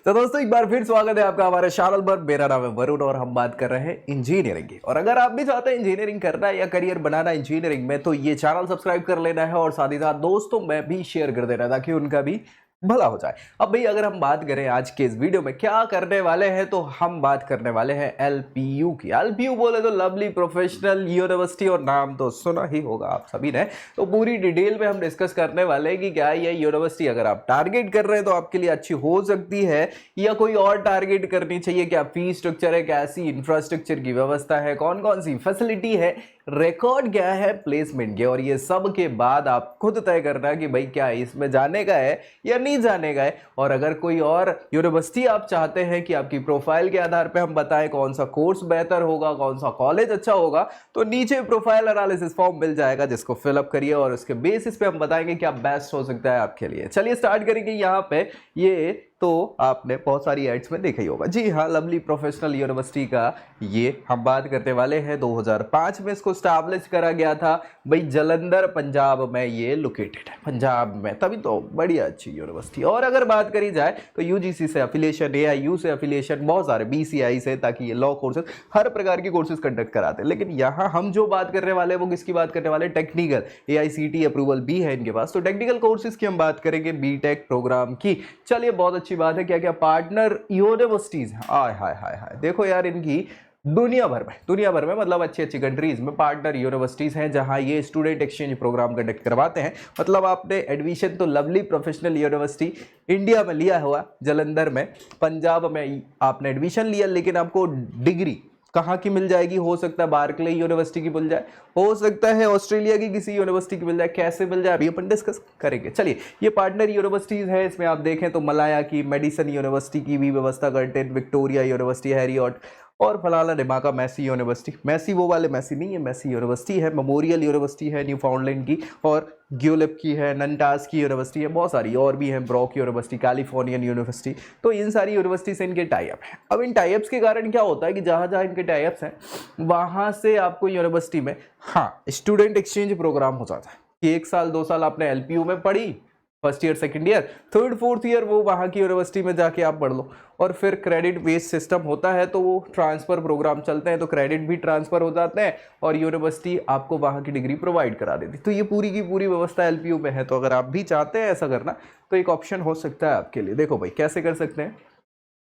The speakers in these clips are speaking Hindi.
तो दोस्तों एक बार फिर स्वागत है आपका हमारे चैनल पर। मेरा नाम है वरुण और हम बात कर रहे हैं इंजीनियरिंग की। और अगर आप भी चाहते हैं इंजीनियरिंग करना है या करियर बनाना इंजीनियरिंग में, तो ये चैनल सब्सक्राइब कर लेना है और साथ ही साथ दोस्तों में भी शेयर कर देना ताकि उनका भी भला हो जाए। अब भाई अगर हम बात करें आज के इस वीडियो में क्या करने वाले हैं, तो हम बात करने वाले हैं एलपीयू की। एलपीयू बोले तो लवली प्रोफेशनल यूनिवर्सिटी, और नाम तो सुना ही होगा आप सभी ने। तो पूरी डिटेल में हम डिस्कस करने वाले हैं कि क्या ये यूनिवर्सिटी अगर आप टारगेट कर रहे हैं तो आपके लिए अच्छी हो सकती है या कोई और टारगेट करनी चाहिए। क्या फीस स्ट्रक्चर है, कैसी इंफ्रास्ट्रक्चर की व्यवस्था है, कौन कौन सी फैसिलिटी है, रिकॉर्ड क्या है प्लेसमेंट के, और ये सब के बाद आप खुद तय करना कि भाई क्या इसमें जाने का है या नहीं जाने का है। और अगर कोई और यूनिवर्सिटी आप चाहते हैं कि आपकी प्रोफाइल के आधार पे हम बताएं कौन सा कोर्स बेहतर होगा, कौन सा कॉलेज अच्छा होगा, तो नीचे प्रोफाइल एनालिसिस फॉर्म मिल जाएगा जिसको फिलअप करिए और उसके बेसिस पे हम बताएंगे क्या बेस्ट हो सकता है आपके लिए। चलिए स्टार्ट करेंगे। यहाँ पे ये तो आपने बहुत सारी एड्स में देखा ही होगा। जी हाँ, लवली प्रोफेशनल यूनिवर्सिटी का ये हम बात करने वाले हैं। 2005 में इसको स्टैब्लिश करा गया था भाई, जलंधर पंजाब में ये लोकेटेड है, पंजाब में, तभी तो बढ़िया अच्छी यूनिवर्सिटी। और अगर बात करी जाए तो यूजीसी से एफिलिएशन, एआईयू से एफिलिएशन, बहुत सारे बीसीआई से, ताकि ये लॉ कोर्सेज हर प्रकार की कोर्सेज कंडक्ट कराते हैं। लेकिन यहाँ हम जो बात करने वाले हैं वो किसकी बात करने वाले हैं? टेक्निकल। एआईसीटी अप्रूवल भी है इनके पास, तो टेक्निकल कोर्सेज की हम बात करेंगे, बीटेक प्रोग्राम की। चलिए बहुत अच्छी बात है। क्या क्या पार्टनर यूनिवर्सिटीज हैं, हाय हाय हाय हाय, देखो यार इनकी दुनिया भर में मतलब अच्छी अच्छी कंट्रीज में पार्टनर यूनिवर्सिटीज हैं जहां ये स्टूडेंट एक्सचेंज प्रोग्राम कंडक्ट करवाते हैं। मतलब आपने एडमिशन तो लवली प्रोफेशनल यूनिवर्सिटी इंडिया में लिया हुआ, जलंधर में, पंजाब में आपने एडमिशन लिया, लेकिन आपको डिग्री कहाँ की मिल जाएगी? हो सकता है बार्कले यूनिवर्सिटी की मिल जाए, हो सकता है ऑस्ट्रेलिया की किसी यूनिवर्सिटी की मिल जाए। कैसे मिल जाए अभी अपन डिस्कस करेंगे। चलिए, ये पार्टनर यूनिवर्सिटीज है। इसमें आप देखें तो मलाया की, मेडिसन यूनिवर्सिटी की भी व्यवस्था करते हैं, विक्टोरिया यूनिवर्सिटी, हैरियट और फलाना डिमाका, मैसी यूनिवर्सिटी। मैसी वो वाले मैसी नहीं है, मैसी यूनिवर्सिटी है। मेमोरियल यूनिवर्सिटी है न्यूफाउंडलैंड की, और ग्यूलिप की है, नंटास की यूनिवर्सिटी है, बहुत सारी और भी हैं, ब्रॉक यूनिवर्सिटी, कैलिफोर्नियन यूनिवर्सिटी। तो इन सारी यूनिवर्सिटी से इनके टाइप हैं। अब इन टाइप्स के कारण क्या होता है कि जहाँ जहाँ इनके टाइप्स हैं वहाँ से आपको यूनिवर्सिटी में स्टूडेंट एक्सचेंज प्रोग्राम हो जाता है कि 1 साल 2 साल आपने एलपीयू में पढ़ी, first year second year third fourth year वो वहाँ की यूनिवर्सिटी में जाके आप पढ़ लो, और फिर क्रेडिट बेस्ड सिस्टम होता है तो वो ट्रांसफ़र प्रोग्राम चलते हैं, तो क्रेडिट भी ट्रांसफ़र हो जाते हैं और यूनिवर्सिटी आपको वहाँ की डिग्री प्रोवाइड करा देती है। तो ये पूरी की पूरी व्यवस्था एलपीयू में है। तो अगर आप भी चाहते हैं ऐसा करना तो एक ऑप्शन हो सकता है आपके लिए। देखो भाई कैसे कर सकते हैं,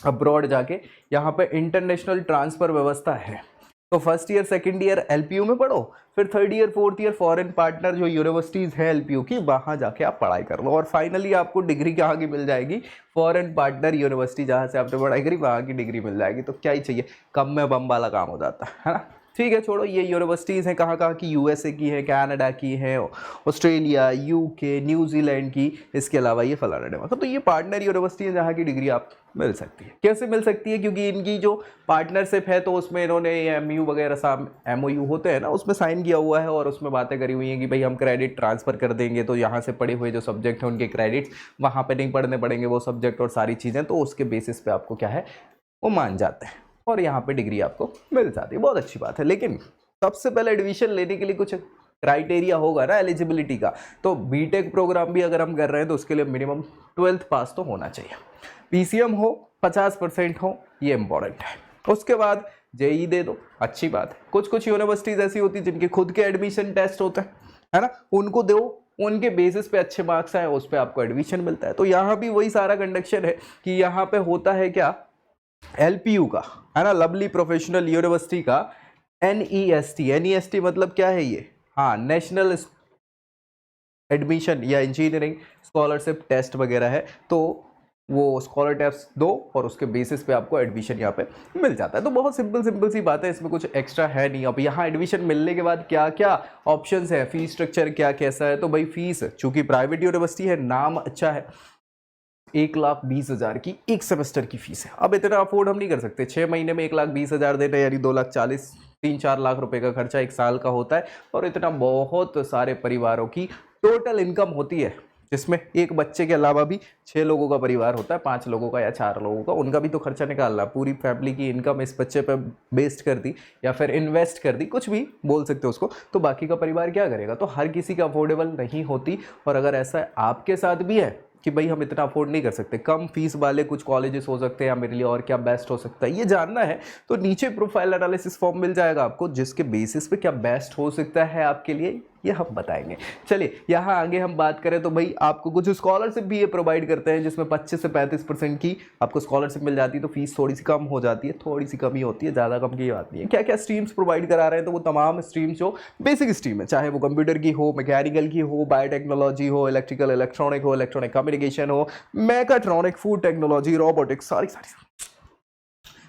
अब्रॉड जाके यहाँ पे इंटरनेशनल ट्रांसफ़र व्यवस्था है। तो first year second year LPU में पढ़ो, फिर third year fourth year foreign partner जो यूनिवर्सिटीज़ हैं एलपीयू की, वहाँ जाके आप पढ़ाई कर लो, और फाइनली आपको डिग्री कहाँ की मिल जाएगी? फॉरेन पार्टनर यूनिवर्सिटी जहाँ से आपने पढ़ाई करी वहाँ की डिग्री मिल जाएगी। तो क्या ही चाहिए, कम में बम वाला काम हो जाता है ना। ठीक है, छोड़ो। ये यूनिवर्सिटीज़ हैं कहाँ कहाँ की? यूएसए की है, कनाडा की है, ऑस्ट्रेलिया, यूके, न्यूजीलैंड की, इसके अलावा ये फलाना डेमा। तो ये पार्टनर यूनिवर्सिटी है जहाँ की डिग्री आप मिल सकती है। कैसे मिल सकती है? क्योंकि इनकी जो पार्टनरशिप है तो उसमें इन्होंने एमयू वगैरह सब एमओयू होते हैं ना, उसमें साइन किया हुआ है और उसमें बातें करी हुई हैं कि भाई हम क्रेडिट ट्रांसफ़र कर देंगे, तो यहाँ से पढ़े हुए जो सब्जेक्ट हैं उनके क्रेडिट्स वहाँ पे नहीं पढ़ने पड़ेंगे वो सब्जेक्ट और सारी चीज़ें, तो उसके बेसिस पे आपको क्या है वो मान जाते हैं और यहाँ पे डिग्री आपको मिल जाती है। बहुत अच्छी बात है। लेकिन सबसे पहले एडमिशन लेने के लिए कुछ क्राइटेरिया होगा ना एलिजिबिलिटी का। तो बीटेक प्रोग्राम भी अगर हम कर रहे हैं तो उसके लिए मिनिमम 12th पास तो होना चाहिए, पीसीएम हो, 50% हो, ये इंपॉर्टेंट है। उसके बाद जेई दे दो, अच्छी बात है। कुछ कुछ यूनिवर्सिटीज़ ऐसी होती है जिनके खुद के एडमिशन टेस्ट होते हैं, है ना, उनको दो, उनके बेसिस पे अच्छे मार्क्स आए उस पर आपको एडमिशन मिलता है। तो यहाँ भी वही सारा कंडक्शन है कि यहाँ पे होता है क्या, एलपीयू का, है ना, लवली प्रोफेशनल यूनिवर्सिटी का एनईएसटी। एनईएसटी मतलब क्या है ये? नेशनल एडमिशन या इंजीनियरिंग स्कॉलरशिप टेस्ट वगैरह है। तो वो स्कॉलर टेस्ट दो और उसके बेसिस पे आपको एडमिशन यहाँ पे मिल जाता है। तो बहुत सिंपल सी बात है, इसमें कुछ एक्स्ट्रा है नहीं। अब यहाँ एडमिशन मिलने के बाद क्या क्या ऑप्शंस है, फीस स्ट्रक्चर क्या कैसा है? तो भाई फीस, चूंकि प्राइवेट यूनिवर्सिटी है, नाम अच्छा है, 1,20,000 की एक सेमेस्टर की फीस है। अब इतना अफोर्ड हम नहीं कर सकते, 6 महीने में 1,20,000 देना, यानी 2,40,000, 3-4 लाख रुपए का खर्चा 1 साल का होता है। और इतना बहुत सारे परिवारों की टोटल इनकम होती है, जिसमें एक बच्चे के अलावा भी 6 लोगों का परिवार होता है, 5 लोगों का या 4 लोगों का, उनका भी तो खर्चा निकालना। पूरी फैमिली की इनकम इस बच्चे पे बेस्ड कर दी या फिर इन्वेस्ट कर दी, कुछ भी बोल सकते हो उसको, तो बाकी का परिवार क्या करेगा? तो हर किसी का अफोर्डेबल नहीं होती। और अगर ऐसा आपके साथ भी है कि भाई हम इतना अफोर्ड नहीं कर सकते, कम फीस वाले कुछ कॉलेजेस हो सकते हैं या मेरे लिए और क्या बेस्ट हो सकता है, ये जानना है तो नीचे प्रोफाइल एनालिसिस फॉर्म मिल जाएगा आपको, जिसके बेसिस पे क्या बेस्ट हो सकता है आपके लिए ये हम बताएंगे। चलिए यहाँ आगे हम बात करें तो भाई आपको कुछ स्कॉलरशिप भी ये प्रोवाइड करते हैं, जिसमें 25 से 35% की आपको स्कॉलरशिप मिल जाती है, तो फीस थोड़ी सी कम हो जाती है, थोड़ी सी कमी होती है, ज़्यादा कम की बात नहीं है। क्या क्या स्ट्रीम्स प्रोवाइड करा रहे हैं, तो वो तमाम स्ट्रीम्स जो बेसिक स्ट्रीम है, चाहे वो कंप्यूटर की हो, मैकेनिकल की हो, बायोटेक्नोलॉजी हो, इलेक्ट्रिकल इलेक्ट्रॉनिक हो, इलेक्ट्रॉनिक कम्युनिकेशन हो, मैकाट्रॉनिक, फूड टेक्नोलॉजी, रोबोटिक्स, सारी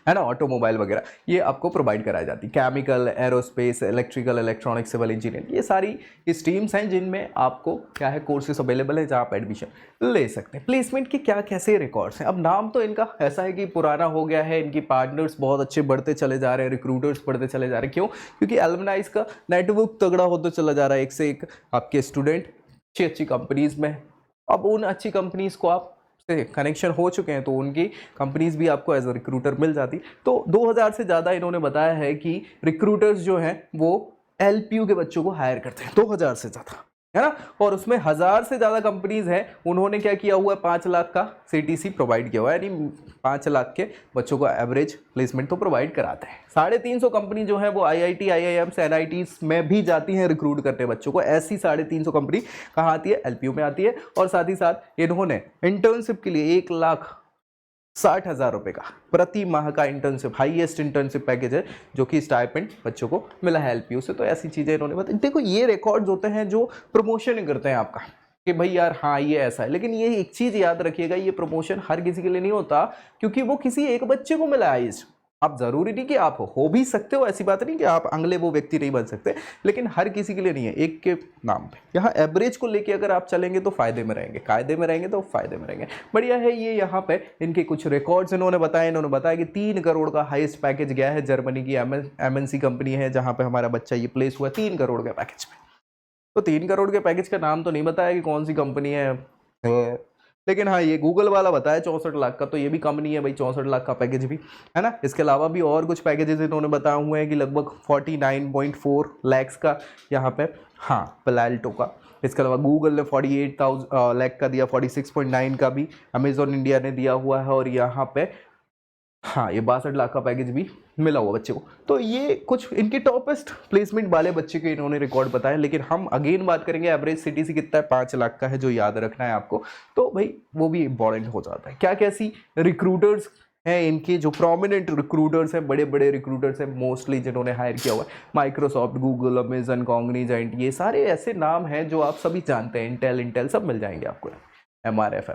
है ना, ऑटोमोबाइल वगैरह, ये आपको प्रोवाइड कराई जाती है। Chemical, aerospace, electrical, electronic, civil engineering, ये सारी स्ट्रीम्स हैं जिनमें आपको क्या है कोर्सेज अवेलेबल है जहाँ आप एडमिशन ले सकते हैं। प्लेसमेंट के क्या कैसे रिकॉर्ड्स हैं, अब नाम तो इनका ऐसा है कि पुराना हो गया है, इनकी पार्टनर्स बहुत अच्छे बढ़ते चले जा रहे हैं, रिक्रूटर्स बढ़ते चले जा रहे हैं। क्यों? क्योंकि एलुमनाइज का नेटवर्क तगड़ा होता चला जा रहा है, एक से एक आपके स्टूडेंट अच्छी अच्छी कंपनीज में। अब उन अच्छी कंपनीज को आप से कनेक्शन हो चुके हैं तो उनकी कंपनीज भी आपको एज अ रिक्रूटर मिल जाती। तो 2000 से ज़्यादा इन्होंने बताया है कि रिक्रूटर्स जो हैं वो एलपीयू के बच्चों को हायर करते हैं, 2000 से ज़्यादा, है ना। और उसमें 1000 से ज़्यादा कंपनीज हैं, उन्होंने क्या किया हुआ है, 5 लाख का सीटीसी प्रोवाइड किया हुआ है, यानी 5 लाख के बच्चों को एवरेज प्लेसमेंट तो प्रोवाइड कराते हैं। 350 कंपनी जो है वो आईआईटी, आईआईएम्स, एनआईटीज में भी जाती हैं रिक्रूट करने बच्चों को। ऐसी 350 कंपनी कहाँ आती है? एलपीयू में आती है। और साथ ही साथ इन्होंने इंटर्नशिप के लिए 1,60,000 रुपये का प्रति माह का इंटर्नशिप, हाईएस्ट इंटर्नशिप पैकेज है जो कि स्टाइपेंड बच्चों को मिला है एलपीयू से। तो ऐसी चीज़ें इन्होंने बताई। देखो ये रिकॉर्ड्स होते हैं जो प्रमोशन करते हैं आपका कि भाई यार हाँ ये ऐसा है, लेकिन ये एक चीज़ याद रखिएगा, ये प्रमोशन हर किसी के लिए नहीं होता, क्योंकि वो किसी एक बच्चे को मिला है। आप जरूरी नहीं कि आप हो भी सकते हो, ऐसी बात नहीं कि आप अगले वो व्यक्ति नहीं बन सकते, लेकिन हर किसी के लिए नहीं है, एक के नाम पे। यहाँ एवरेज को लेके अगर आप चलेंगे तो फायदे में रहेंगे, कायदे में रहेंगे तो फायदे में रहेंगे। बढ़िया है। ये यहाँ पे इनके कुछ रिकॉर्ड्स इन्होंने बताया कि 3 करोड़ का हाईएस्ट पैकेज गया है। जर्मनी की एमएनसी कंपनी है जहाँ पे हमारा बच्चा ये प्लेस हुआ 3 करोड़ के पैकेज में। तो 3 करोड़ के पैकेज का नाम तो नहीं बताया कि कौन सी कंपनी है, लेकिन हाँ ये गूगल वाला बताया 64 लाख का, तो ये भी कम नहीं है भाई, 64 लाख का पैकेज भी है ना। इसके अलावा भी और कुछ पैकेजेस इन्होंने बताए हुए हैं कि लगभग 49.4 लाख का यहाँ पे, हाँ पलाल्टो का। इसके अलावा गूगल ने 48,000 लाख का दिया, 46.9 का भी अमेजोन इंडिया ने दिया हुआ है, और यहाँ पे हाँ ये 62 लाख का पैकेज भी मिला हुआ बच्चे को। तो ये कुछ इनकी टॉपेस्ट प्लेसमेंट वाले बच्चे के इन्होंने रिकॉर्ड बताया। लेकिन हम अगेन बात करेंगे एवरेज सीटीसी कितना है, 5 लाख का है, जो याद रखना है आपको। तो भाई वो भी इंपॉर्टेंट हो जाता है। क्या कैसी रिक्रूटर्स हैं इनके, जो प्रोमिनेंट रिक्रूटर्स हैं, बड़े बड़े रिक्रूटर्स हैं मोस्टली जिन्होंने हायर किया हुआ है, माइक्रोसॉफ्ट, गूगल, अमेजन, कॉग्निजेंट, ये सारे ऐसे नाम हैं जो आप सभी जानते हैं। इंटेल सब मिल जाएंगे आपको, एमआरएफ।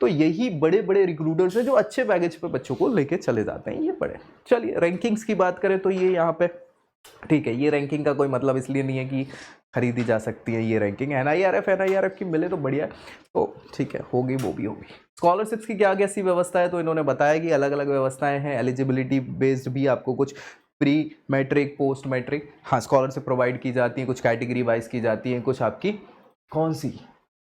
तो यही बड़े बड़े रिक्रूटर्स हैं जो अच्छे पैकेज पे बच्चों को लेके चले जाते हैं, ये बड़े। चलिए रैंकिंग्स की बात करें तो ये यहाँ पे ठीक है, ये रैंकिंग का कोई मतलब इसलिए नहीं है कि खरीदी जा सकती है ये रैंकिंग। एनआईआरएफ की मिले तो बढ़िया, तो ठीक है, होगी वो भी होगी। स्कॉलरशिप्स की क्या कैसी व्यवस्था है, तो इन्होंने बताया कि अलग अलग व्यवस्थाएं हैं। एलिजिबिलिटी बेस्ड भी आपको कुछ प्री मैट्रिक, पोस्ट मैट्रिक, हाँ स्कॉलरशिप प्रोवाइड की जाती है, कुछ कैटेगरी वाइज की जाती है, कुछ आपकी कौन सी,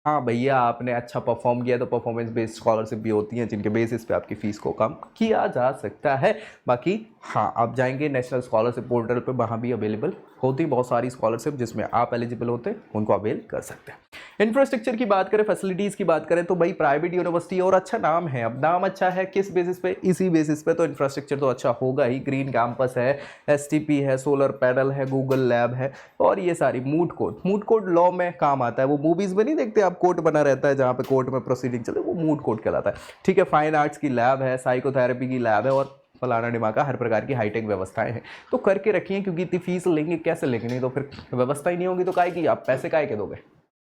हाँ भैया आपने अच्छा परफॉर्म किया तो परफॉर्मेंस बेस्ड स्कॉलरशिप भी होती हैं, जिनके बेसिस पे आपकी फीस को कम किया जा सकता है। बाकी हाँ आप जाएंगे नेशनल स्कॉलरशिप पोर्टल पे, वहाँ भी अवेलेबल होती बहुत सारी स्कॉलरशिप जिसमें आप एलिजिबल होते हैं, उनको अवेल कर सकते हैं। इंफ्रास्ट्रक्चर की बात करें, फैसिलिटीज़ की बात करें, तो भाई प्राइवेट यूनिवर्सिटी और अच्छा नाम है। अब नाम अच्छा है किस बेसिस पे? इसी बेसिस पे, तो इंफ्रास्ट्रक्चर तो अच्छा होगा ही। ग्रीन कैंपस है, एसटीपी है, सोलर पैनल है, गूगल लैब है, और ये सारी मूट कोर्ट लॉ में काम आता है। वो मूवीज़ में नहीं देखते आप, कोर्ट बना रहता है जहाँ पे कोर्ट में प्रोसीडिंग चले, वो मूट कोर्ट कहलाता है। ठीक है, फाइन आर्ट्स की लैब है, साइकोथेरेपी की लैब है, और फलाना डिमाका हर प्रकार की हाईटेक व्यवस्थाएं हैं। तो करके रखिए, क्योंकि इतनी फीस लेंगे कैसे लेंगे, नहीं तो फिर व्यवस्था ही नहीं होगी तो काय की आप पैसे काय के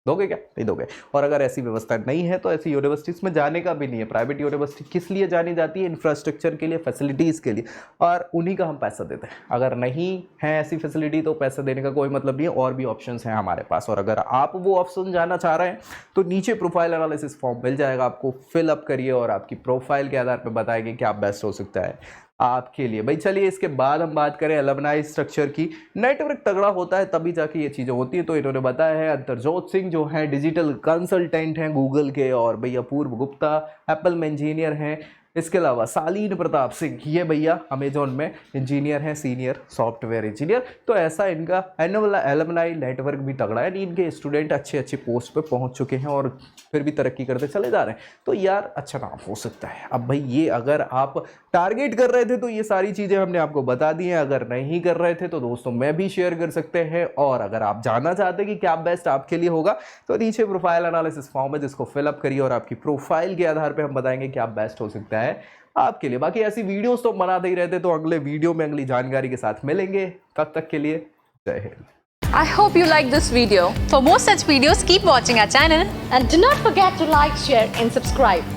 दोगे क्या? नहीं दोगे। और अगर ऐसी व्यवस्था नहीं है तो ऐसी यूनिवर्सिटीज़ में जाने का भी नहीं है। प्राइवेट यूनिवर्सिटी किस लिए जानी जाती है? इंफ्रास्ट्रक्चर के लिए, फैसिलिटीज़ के लिए, और उन्हीं का हम पैसा देते हैं। अगर नहीं है ऐसी फैसिलिटी तो पैसा देने का कोई मतलब नहीं है, और भी ऑप्शंस हैं हमारे पास। और अगर आप वो ऑप्शन जाना चाह रहे हैं तो नीचे प्रोफाइल एनालिसिस फॉर्म मिल जाएगा आपको, फिलअप करिए और आपकी प्रोफाइल के आधार पर बताएंगे क्या बेस्ट हो सकता है आपके लिए। भाई चलिए इसके बाद हम बात करें अलमनाई स्ट्रक्चर की। नेटवर्क तगड़ा होता है तभी जाके ये चीज़ें होती हैं। तो इन्होंने बताया है अंतरजोत सिंह जो हैं डिजिटल कंसल्टेंट हैं गूगल के, और भैया पूर्व गुप्ता एप्पल में इंजीनियर हैं, इसके अलावा सालीन प्रताप सिंह, ये भैया अमेजोन में इंजीनियर हैं, सीनियर सॉफ्टवेयर इंजीनियर। तो ऐसा इनका एलुमनाई नेटवर्क भी तगड़ा है, इनके स्टूडेंट अच्छे अच्छे पोस्ट पे पहुंच चुके हैं और फिर भी तरक्की करते चले जा रहे हैं। तो यार अच्छा नाम हो सकता है। अब भाई ये अगर आप टारगेट कर रहे थे तो ये सारी चीज़ें हमने आपको बता दी हैं, अगर नहीं कर रहे थे तो दोस्तों मैं भी शेयर कर सकते हैं। और अगर आप जानना चाहते हैं कि क्या बेस्ट आपके लिए होगा तो नीचे प्रोफाइल एनालिसिस फॉर्म है, जिसको फिलअप करिए और आपकी प्रोफाइल के आधार पर हम बताएंगे क्या बेस्ट हो सकता है आपके लिए। बाकी ऐसी वीडियोस तो बनाते ही रहते, तो अगले वीडियो में अगली जानकारी के साथ मिलेंगे। तब तक के लिए जय Hind. I hope you like this video. For more such videos, keep watching our channel. And do not forget to like, share and subscribe.